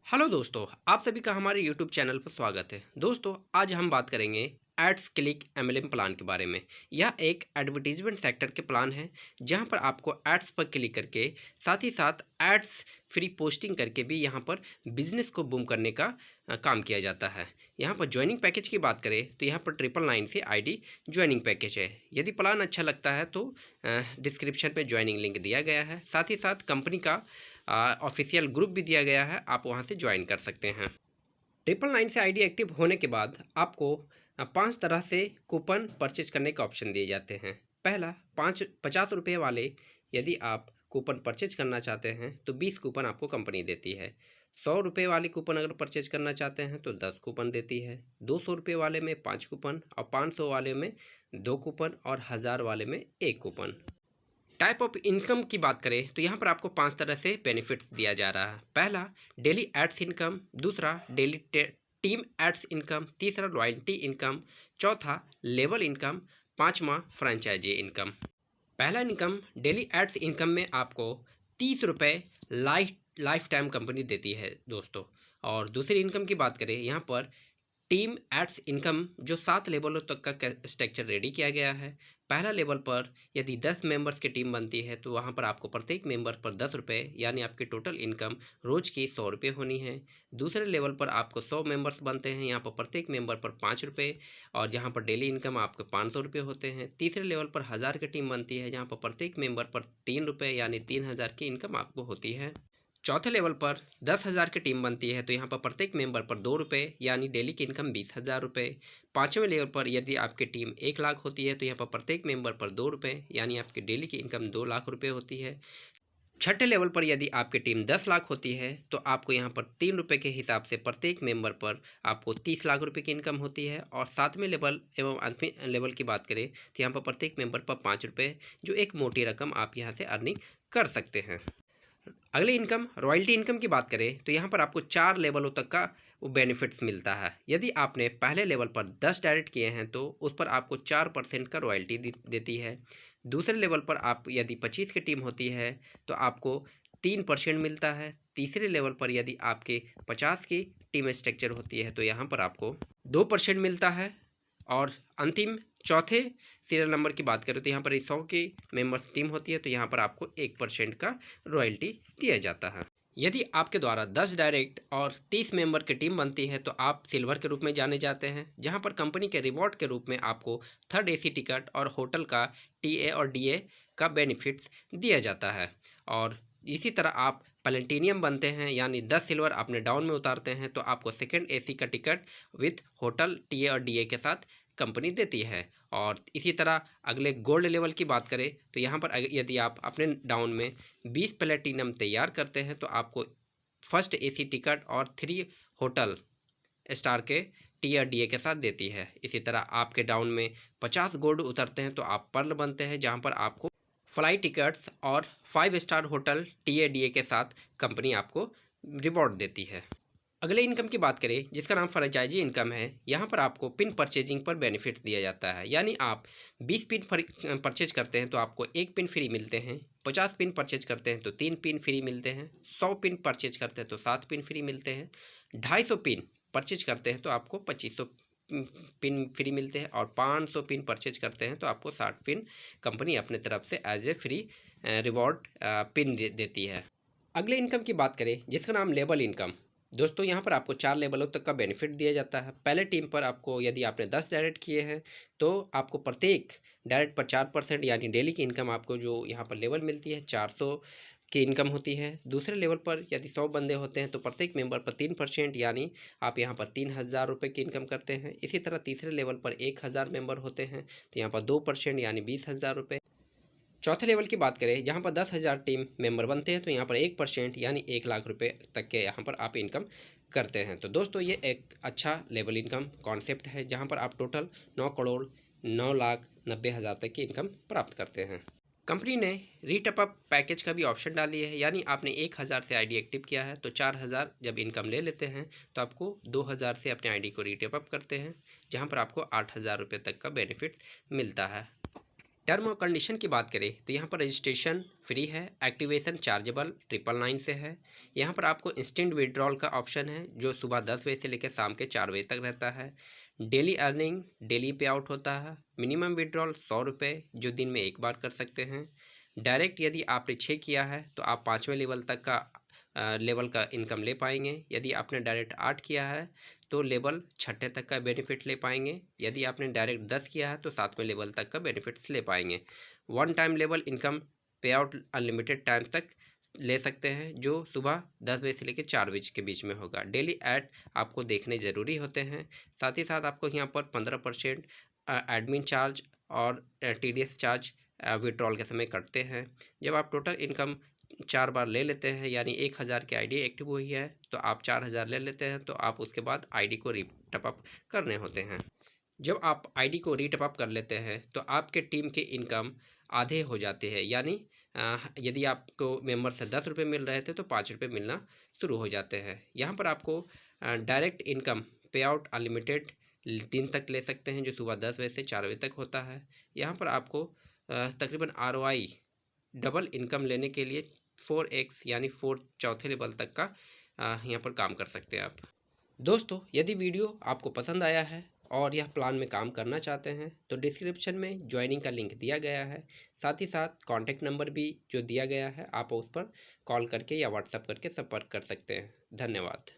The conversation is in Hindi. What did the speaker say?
हेलो दोस्तों, आप सभी का हमारे यूट्यूब चैनल पर स्वागत है। दोस्तों, आज हम बात करेंगे एड्स क्लिक एमएलएम प्लान के बारे में। यह एक एडवर्टीजमेंट सेक्टर के प्लान है जहां पर आपको एड्स पर क्लिक करके साथ ही साथ एड्स फ्री पोस्टिंग करके भी यहां पर बिजनेस को बूम करने का काम किया जाता है। यहां पर ज्वाइनिंग पैकेज की बात करें तो यहां पर 999 से आईडी ज्वाइनिंग पैकेज है। यदि प्लान अच्छा लगता है तो डिस्क्रिप्शन में ज्वाइनिंग लिंक दिया गया है। साथ ही साथ कंपनी का ऑफिशियल ग्रुप भी दिया गया है, आप वहां से ज्वाइन कर सकते हैं। 999 से आईडी एक्टिव होने के बाद आपको 5 तरह से कूपन परचेज करने का ऑप्शन दिए जाते हैं। पहला 50 रुपये वाले यदि आप कूपन परचेज करना चाहते हैं तो 20 कूपन आपको कंपनी देती है। 100 रुपये वाली कूपन अगर परचेज करना चाहते हैं तो 10 कूपन देती है। 200 रुपये वाले में 5 कूपन और 500 वाले में 2 कूपन और 1000 वाले में 1 कूपन। टाइप ऑफ इनकम की बात करें तो यहाँ पर आपको 5 तरह से बेनिफिट्स दिया जा रहा है। पहला डेली एड्स इनकम, दूसरा डेली टीम एड्स इनकम, तीसरा लॉयल्टी इनकम, चौथा लेवल इनकम, पांचवा फ्रेंचाइजी इनकम। पहला इनकम डेली एड्स इनकम में आपको 30 रुपये लाइफ टाइम कंपनी देती है दोस्तों। और दूसरी इनकम की बात करें यहाँ पर टीम एड्स इनकम जो 7 लेवलों तक का स्ट्रक्चर रेडी किया गया है। पहला लेवल पर यदि 10 मेंबर्स की टीम बनती है तो वहां पर आपको प्रत्येक मेंबर पर 10 रुपये यानी आपकी टोटल इनकम रोज की 100 रुपये होनी है। दूसरे लेवल पर आपको 100 मेंबर्स बनते हैं, यहाँ पर प्रत्येक मेंबर पर 5 रुपये और जहाँ पर डेली इनकम आपको 500 रुपये होते हैं। तीसरे लेवल पर 1000 की टीम बनती है, जहाँ पर प्रत्येक मेंबर पर 3 रुपये यानी 3000 की इनकम आपको होती है। चौथे लेवल पर 10,000 की टीम बनती है तो यहाँ पर प्रत्येक मेंबर पर 2 रुपये यानी डेली की इनकम 20,000 रुपये। पाँचवें लेवल पर यदि आपकी टीम 1 लाख होती है तो यहाँ पर प्रत्येक मेंबर पर 2 रुपये यानी आपकी डेली की इनकम 2 लाख रुपये होती है। छठे लेवल पर यदि आपकी टीम 10 लाख होती है तो आपको यहाँ पर 3 रुपये के हिसाब से प्रत्येक मेंबर पर आपको 30 लाख रुपये की इनकम होती है। और सातवें लेवल एवं अंतिम लेवल की बात करें तो यहाँ पर प्रत्येक मेंबर पर 5 रुपये, जो एक मोटी रकम आप यहाँ से अर्निंग कर सकते हैं। अगले इनकम रॉयल्टी इनकम की बात करें तो यहाँ पर आपको 4 लेवलों तक का वो बेनिफिट्स मिलता है। यदि आपने पहले लेवल पर 10 डायरेक्ट किए हैं तो उस पर आपको 4% का रॉयल्टी देती है। दूसरे लेवल पर आप यदि 25 की टीम होती है तो आपको 3% मिलता है। तीसरे लेवल पर यदि आपके 50 की टीम स्ट्रक्चर होती है तो यहाँ पर आपको 2% मिलता है। और अंतिम चौथे सीरियल नंबर की बात करें तो यहाँ पर 100 की मेंबर्स टीम होती है तो यहाँ पर आपको 1% का रॉयल्टी दिया जाता है। यदि आपके द्वारा 10 डायरेक्ट और 30 मेंबर की टीम बनती है तो आप सिल्वर के रूप में जाने जाते हैं, जहाँ पर कंपनी के रिवॉर्ड के रूप में आपको थर्ड एसी टिकट और होटल का टीए और डीए का बेनिफिट्स दिया जाता है। और इसी तरह आप प्लेटिनियम बनते हैं यानी 10 सिल्वर अपने डाउन में उतारते हैं तो आपको सेकेंड एसी का टिकट विथ होटल टीए और डीए के साथ कंपनी देती है। और इसी तरह अगले गोल्ड लेवल की बात करें तो यहाँ पर यदि आप अपने डाउन में 20 प्लेटिनम तैयार करते हैं तो आपको फर्स्ट एसी टिकट और 3 होटल स्टार के टी और डीए के साथ देती है। इसी तरह आपके डाउन में 50 गोल्ड उतरते हैं तो आप पर्ल बनते हैं, जहाँ पर आपको फ्लाई टिकट्स और 5 स्टार होटल टी डीए के साथ कंपनी आपको रिवॉर्ड देती है। अगले इनकम की बात करें जिसका नाम फ्रेंचाइजी इनकम है, यहाँ पर आपको पिन परचेजिंग पर बेनिफिट दिया जाता है। यानी आप 20 पिन परचेज करते हैं तो आपको 1 पिन फ्री मिलते हैं, 50 पिन परचेज करते हैं तो 3 पिन फ्री मिलते हैं, 100 पिन परचेज करते हैं तो 7 पिन फ्री मिलते हैं, 250 पिन परचेज करते हैं तो आपको 2500 पिन फ्री मिलते हैं और 500 पिन परचेज करते हैं तो आपको 60 पिन कंपनी अपने तरफ से as a free reward pin देती है। अगले इनकम की बात करें जिसका नाम लेवल इनकम, दोस्तों यहाँ पर आपको 4 लेवलों तक का बेनिफिट दिया जाता है। पहले टीम पर आपको यदि आपने 10 डायरेक्ट किए हैं तो आपको प्रत्येक डायरेक्ट पर 4% यानी डेली की इनकम आपको जो यहाँ पर लेवल मिलती है 400 की इनकम होती है। दूसरे लेवल पर यदि 100 बंदे होते हैं तो प्रत्येक मेंबर पर 3% यानी आप यहाँ पर 3000 रुपये की इनकम करते हैं। इसी तरह तीसरे लेवल पर 1000 मेंबर होते हैं तो यहाँ पर 2% यानी 20,000 रुपये। चौथे लेवल की बात करें जहाँ पर 10,000 टीम मेंबर बनते हैं तो यहाँ पर 1% यानी 1 लाख रुपये तक के यहाँ पर आप इनकम करते हैं। तो दोस्तों ये एक अच्छा लेवल इनकम कॉन्सेप्ट है जहाँ पर आप टोटल 9,09,90,000 तक की इनकम प्राप्त करते हैं। कंपनी ने रीटअप अप पैकेज का भी ऑप्शन डाली है, यानी आपने 1000 से आईडी एक्टिव किया है तो 4000 जब इनकम ले लेते हैं तो आपको 2000 से अपने आईडी को रीटअप अप करते हैं, जहाँ पर आपको 8,000 रुपये तक का बेनिफिट मिलता है। टर्म और कंडीशन की बात करें तो यहाँ पर रजिस्ट्रेशन फ्री है, एक्टिवेशन चार्जेबल 999 से है। यहाँ पर आपको इंस्टेंट विड्रॉल का ऑप्शन है जो सुबह 10 बजे से लेकर शाम के 4 बजे तक रहता है। डेली अर्निंग डेली पे आउट होता है। मिनिमम विड्रॉल 100 रुपये जो दिन में एक बार कर सकते हैं। डायरेक्ट यदि आपने 6 किया है तो आप 5वें लेवल तक का लेवल का इनकम ले पाएंगे। यदि आपने डायरेक्ट 8 किया है तो लेवल 6ठे तक का बेनिफिट ले पाएंगे। यदि आपने डायरेक्ट 10 किया है तो 7वें लेवल तक का बेनिफिट्स ले पाएंगे। वन टाइम लेवल इनकम पे आउट अनलिमिटेड टाइम तक ले सकते हैं जो सुबह 10 बजे से लेकर 4 बजे के बीच में होगा। डेली ऐड आपको देखने ज़रूरी होते हैं। साथ ही साथ आपको यहाँ पर 15% एडमिन चार्ज और TDS चार्ज विड्रॉल के समय कटते हैं। जब आप टोटल इनकम 4 बार ले लेते हैं यानी 1000 की आईडी एक्टिव हुई है तो आप 4000 ले लेते हैं तो आप उसके बाद आईडी को रीटॉप करने होते हैं। जब आप आईडी को रीटॉप कर लेते हैं तो आपके टीम के इनकम आधे हो जाते हैं यानी यदि आपको मेंबर से 10 रुपये मिल रहे थे तो 5 रुपये मिलना शुरू हो जाते हैं। यहाँ पर आपको डायरेक्ट इनकम पे आउट अनलिमिटेड 3 तक ले सकते हैं जो सुबह 10 बजे से 4 बजे तक होता है। यहाँ पर आपको तकरीबन ROI डबल इनकम लेने के लिए 4x यानी 4 चौथे लेवल तक का यहाँ पर काम कर सकते हैं आप। दोस्तों यदि वीडियो आपको पसंद आया है और यह प्लान में काम करना चाहते हैं तो डिस्क्रिप्शन में ज्वाइनिंग का लिंक दिया गया है। साथ ही साथ कॉन्टैक्ट नंबर भी जो दिया गया है आप उस पर कॉल करके या व्हाट्सएप करके संपर्क कर सकते हैं। धन्यवाद।